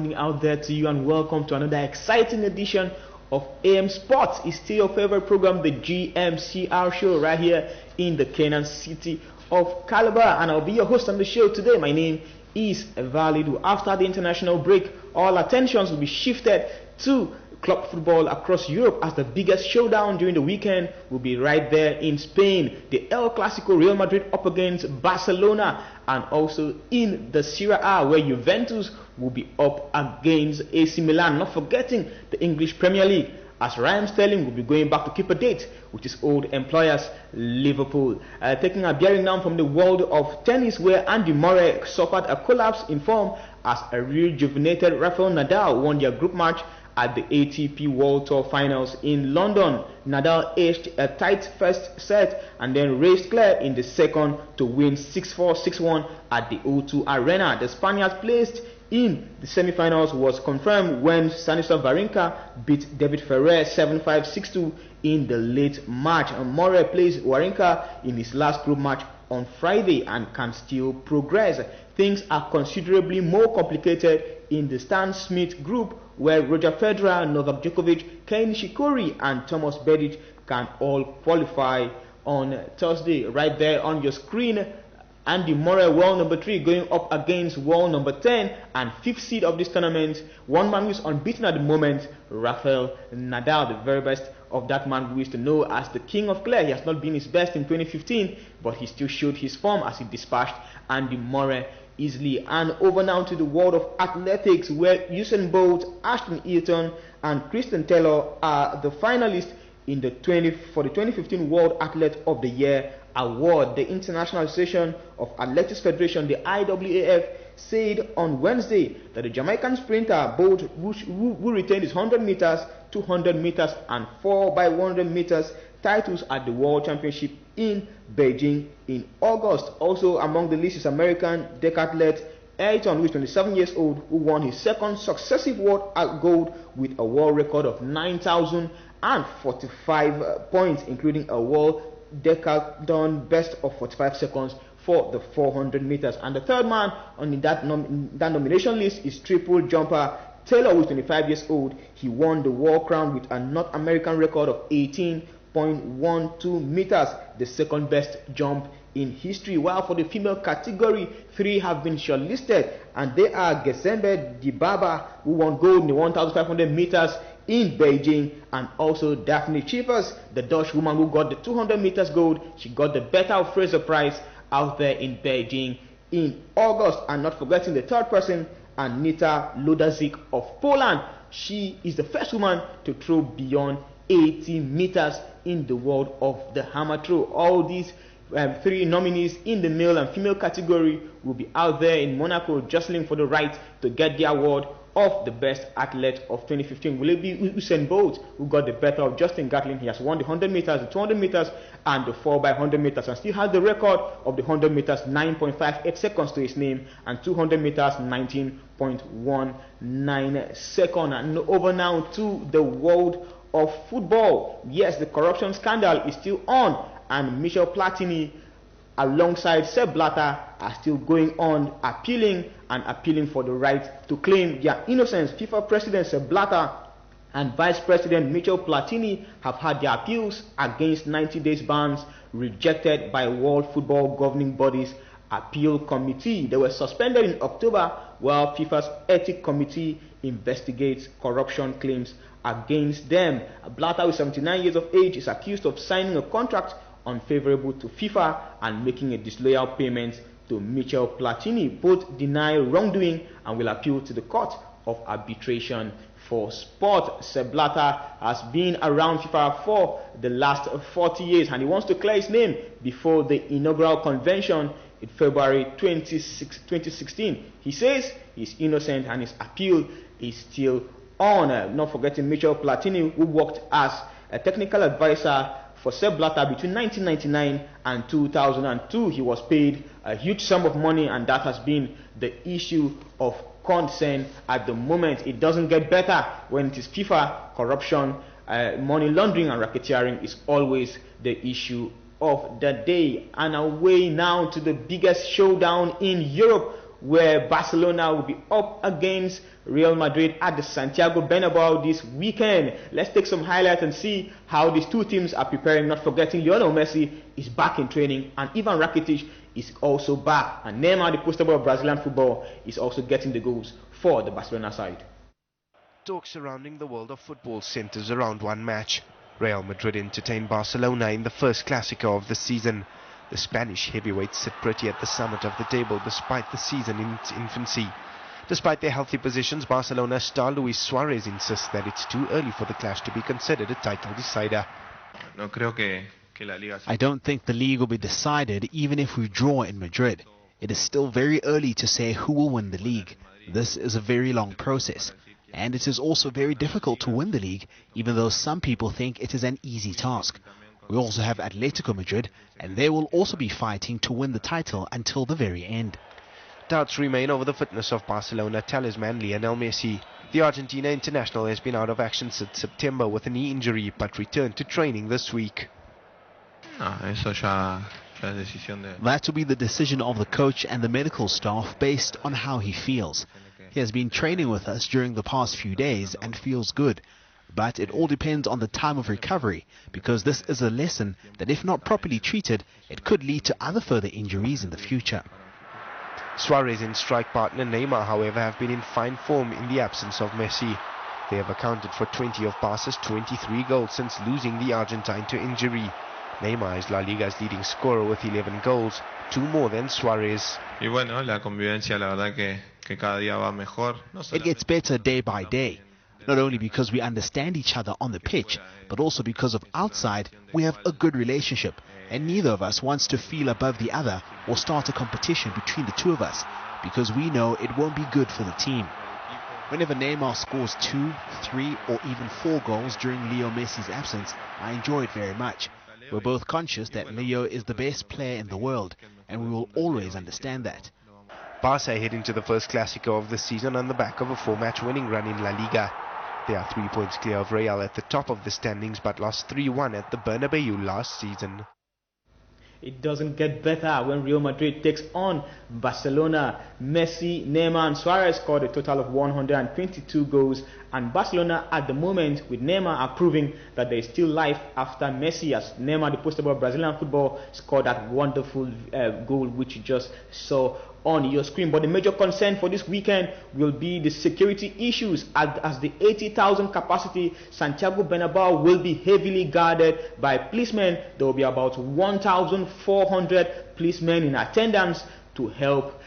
morning out there to you, and welcome to another exciting edition of AM Sports. It's still your favorite program, the GMCR show, right here in the Canaan city of Calabar, and I'll be your host on the show today. My name is Validu. After the international break, all attentions will be shifted to club football across Europe, as the biggest showdown during the weekend will be right there in Spain. The El Clasico, Real Madrid up against Barcelona, and also in the Serie A, where Juventus will be up against AC Milan. Not forgetting the English Premier League, as Raheem Sterling will be going back to keep a date with his old employers, Liverpool. Taking a bearing down from the world of tennis, where Andy Murray suffered a collapse in form as a rejuvenated Rafael Nadal won their group match at the ATP World Tour Finals in London. Nadal edged a tight first set and then raced clear in the second to win 6-4, 6-1 at the O2 Arena. The Spaniard placed in the semi-finals was confirmed when Stanislav Wawrinka beat David Ferrer 7-5, 6-2 in the late March. And Murray plays Wawrinka in his last group match on Friday and can still progress. Things are considerably more complicated in the Stan Smith group, where Roger Federer, Novak Djokovic, Kei Nishikori and Thomas Berdych can all qualify on Thursday. Right there on your screen, Andy Murray, world number 3, going up against world number 10 and 5th seed of this tournament. One man who is unbeaten at the moment, Rafael Nadal, the very best of that man we used to know as the King of Clay. He has not been his best in 2015, but he still showed his form as he dispatched Andy Murray easily. And over now to the world of athletics, where Usain Bolt, Ashton Eaton and Kristen Taylor are the finalists in the 2015 World Athlete of the Year award. The International Association of Athletics Federation, the IAAF, said on Wednesday that the Jamaican sprinter Bolt, who retained his 100 meters, 200 meters and 4x100 meters titles at the World Championship in Beijing in August. Also among the list is American decathlete Ayrton, who is 27 years old, who won his second successive world gold with a world record of 9,045 points, including a world decathlon best of 45 seconds for the 400 meters. And the third man on that nomination list is triple jumper Taylor, who is 25 years old. He won the world crown with a North American record of 18.12 meters, the second best jump in history. While for the female category, 3 have been shortlisted, and they are Gezembe Dibaba, who won gold in the 1,500 meters in Beijing, and also Daphne Schippers, the Dutch woman who got the 200 meters gold. She got the better of Fraser Price out there in Beijing in August. And not forgetting the third person, Anita Lodazik of Poland. She is the first woman to throw beyond 80 meters in the world of the hammer throw. All these 3 nominees in the male and female category will be out there in Monaco jostling for the right to get the award of the best athlete of 2015. Will it be Usain Bolt, who got the better of Justin Gatlin? He has won the 100 meters, the 200 meters and the 4x100 meters, and still has the record of the 100 meters, 9.58 seconds to his name, and 200 meters, 19.19 seconds. And over now to the world of football. Yes, the corruption scandal is still on, and Michel Platini alongside Sepp Blatter are still going on appealing for the right to claim their innocence. FIFA President Sepp Blatter and Vice President Michel Platini have had their appeals against 90 days bans rejected by World Football Governing Body's Appeal Committee. They were suspended in October while FIFA's Ethics Committee investigates corruption claims against them. Blatter, with 79 years of age, is accused of signing a contract unfavorable to FIFA and making a disloyal payment to Michel Platini. Both deny wrongdoing and will appeal to the Court of Arbitration for Sport. Sepp Blatter has been around FIFA for the last 40 years, and he wants to clear his name before the inaugural convention in February 2016. He says he's innocent and his appeal is still on. Not forgetting Michel Platini, who worked as a technical advisor for Sepp Blatter between 1999 and 2002. He was paid a huge sum of money, and that has been the issue of concern at the moment. It doesn't get better when it is FIFA. Corruption, money laundering and racketeering is always the issue of the day. And away now to the biggest showdown in Europe, where Barcelona will be up against Real Madrid at the Santiago Bernabeu this weekend. Let's take some highlights and see how these two teams are preparing, not forgetting Lionel Messi is back in training and Ivan Rakitic is also back, and Neymar, the poster boy of Brazilian football, is also getting the goals for the Barcelona side. Talk surrounding the world of football centers around one match. Real Madrid entertained Barcelona in the first Clásico of the season. The Spanish heavyweights sit pretty at the summit of the table despite the season in its infancy. Despite their healthy positions, Barcelona star Luis Suarez insists that it's too early for the clash to be considered a title decider. I don't think the league will be decided even if we draw in Madrid. It is still very early to say who will win the league. This is a very long process. And it is also very difficult to win the league, even though some people think it is an easy task. We also have Atletico Madrid, and they will also be fighting to win the title until the very end. Doubts remain over the fitness of Barcelona talisman Lionel Messi. The Argentina international has been out of action since September with a knee injury, but returned to training this week. That will be the decision of the coach and the medical staff based on how he feels. He has been training with us during the past few days and feels good. But it all depends on the time of recovery, because this is a lesson that if not properly treated, it could lead to other further injuries in the future. Suarez and strike partner Neymar, however, have been in fine form in the absence of Messi. They have accounted for 20 of Barca's 23 goals since losing the Argentine to injury. Neymar is La Liga's leading scorer with 11 goals, 2 more than Suarez. It gets better day by day, not only because we understand each other on the pitch, but also because of outside we have a good relationship, and neither of us wants to feel above the other or start a competition between the two of us, because we know it won't be good for the team. Whenever Neymar scores 2, 3 or even 4 goals during Leo Messi's absence, I enjoy it very much. We're both conscious that Leo is the best player in the world, and we will always understand that. Barca head into the first Clásico of the season on the back of a 4-match winning run in La Liga. They are 3 points clear of Real at the top of the standings, but lost 3-1 at the Bernabeu last season. It doesn't get better when Real Madrid takes on Barcelona. Messi, Neymar and Suarez scored a total of 122 goals, and Barcelona at the moment with Neymar are proving that there is still life after Messi, as Neymar, the poster boy of Brazilian football, scored that wonderful goal which you just saw on your screen. But the major concern for this weekend will be the security issues, as the 80,000 capacity Santiago Bernabeu will be heavily guarded by policemen. There will be about 1,400 policemen in attendance to help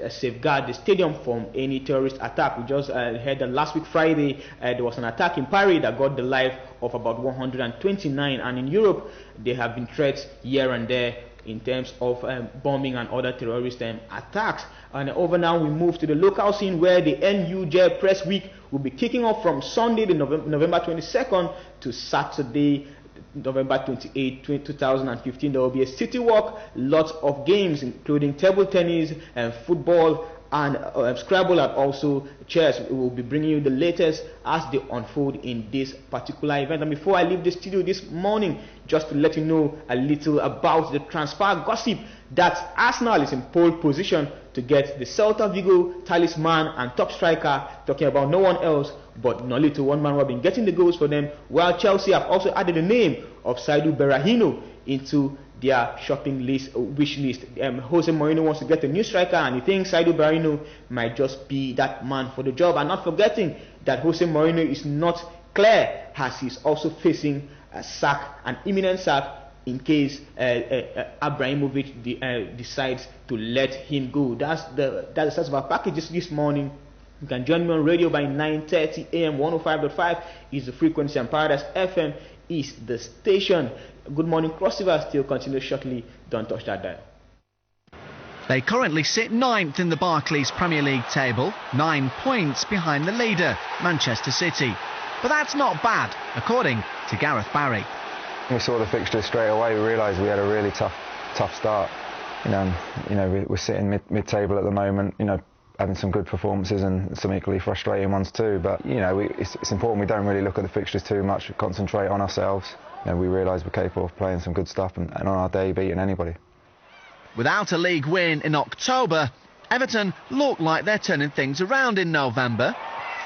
safeguard the stadium from any terrorist attack. We just heard that last week Friday there was an attack in Paris that got the life of about 129, and in Europe there have been threats here and there in terms of bombing and other terrorist attacks. And over now we move to the local scene, where the NUJ Press Week will be kicking off from Sunday, the November 22nd to Saturday, November 28, 2015. There will be a city walk, lots of games including table tennis and football and Scrabble, and also chess. We will be bringing you the latest as they unfold in this particular event. And before I leave the studio this morning, just to let you know a little about the transfer gossip, that Arsenal is in pole position to get the Celta Vigo talisman and top striker, talking about no one else but Nolito. One man who have been getting the goals for them, while Chelsea have also added the name of Saidu Berahino into their shopping list, wish list. Jose Mourinho wants to get a new striker, and he thinks Saidu Berahino might just be that man for the job. And not forgetting that Jose Mourinho is not clear, as he's also facing a sack, an imminent sack, in case Abramovich decides to let him go. That's the start of our packages this morning. You can join me on radio by 9:30 a.m. 105.5 is the frequency, and Paradise FM is the station. Good morning, Crossriver still continues shortly. Don't touch that dial. They currently sit 9th in the Barclays Premier League table, 9 points behind the leader, Manchester City. But that's not bad, according to Gareth Barry. We saw the fixtures straight away. We realised we had a really tough start. You know, we're sitting mid-table at the moment. You know, having some good performances and some equally frustrating ones too. But you know, it's important we don't really look at the fixtures too much. We concentrate on ourselves. You know, we realise we're capable of playing some good stuff and on our day beating anybody. Without a league win in October, Everton look like they're turning things around in November.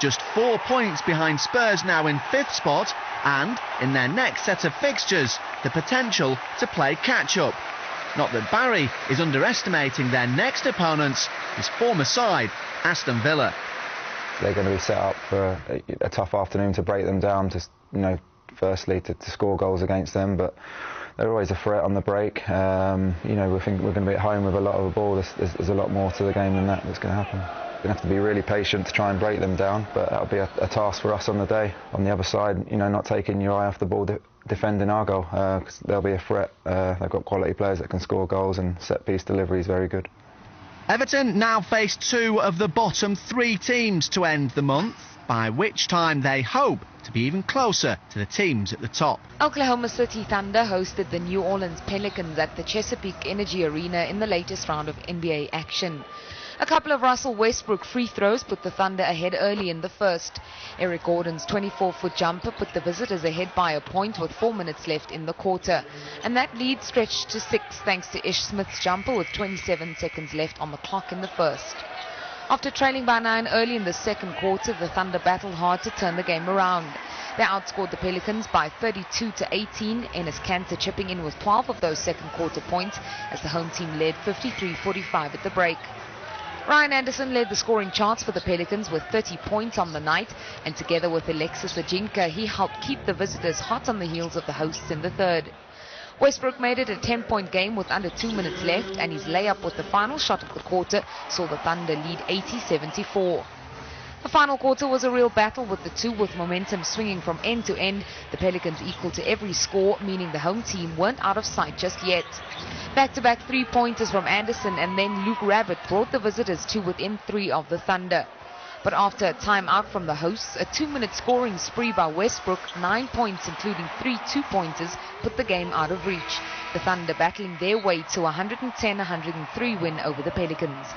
Just 4 points behind Spurs now in 5th spot, and in their next set of fixtures, the potential to play catch-up. Not that Barry is underestimating their next opponents, his former side, Aston Villa. They're going to be set up for a tough afternoon to break them down, firstly to score goals against them, but they're always a threat on the break. We think we're going to be at home with a lot of the ball. There's a lot more to the game than that's going to happen. We're going to have to be really patient to try and break them down, but that'll be a task for us on the day. On the other side, not taking your eye off the ball, defending our goal, because they'll be a threat. They've got quality players that can score goals, and set-piece delivery is very good. Everton now face 2 of the bottom 3 teams to end the month, by which time they hope to be even closer to the teams at the top. Oklahoma City Thunder hosted the New Orleans Pelicans at the Chesapeake Energy Arena in the latest round of NBA action. A couple of Russell Westbrook free throws put the Thunder ahead early in the first. Eric Gordon's 24-foot jumper put the visitors ahead by a point with 4 minutes left in the quarter. And that lead stretched to 6 thanks to Ish Smith's jumper with 27 seconds left on the clock in the first. After trailing by 9 early in the second quarter, the Thunder battled hard to turn the game around. They outscored the Pelicans by 32-18, Enes Kanter chipping in with 12 of those second quarter points as the home team led 53-45 at the break. Ryan Anderson led the scoring charts for the Pelicans with 30 points on the night, and together with Alexis Ajinka, he helped keep the visitors hot on the heels of the hosts in the third. Westbrook made it a 10-point game with under 2 minutes left, and his layup with the final shot of the quarter saw the Thunder lead 80-74. The final quarter was a real battle, with the two with momentum swinging from end to end. The Pelicans equal to every score, meaning the home team weren't out of sight just yet. Back-to-back three-pointers from Anderson and then Luke Rabbit brought the visitors to within 3 of the Thunder. But after a timeout from the hosts, a 2-minute scoring spree by Westbrook, 9 points including 3 two-pointers, put the game out of reach. The Thunder battling their way to a 110-103 win over the Pelicans.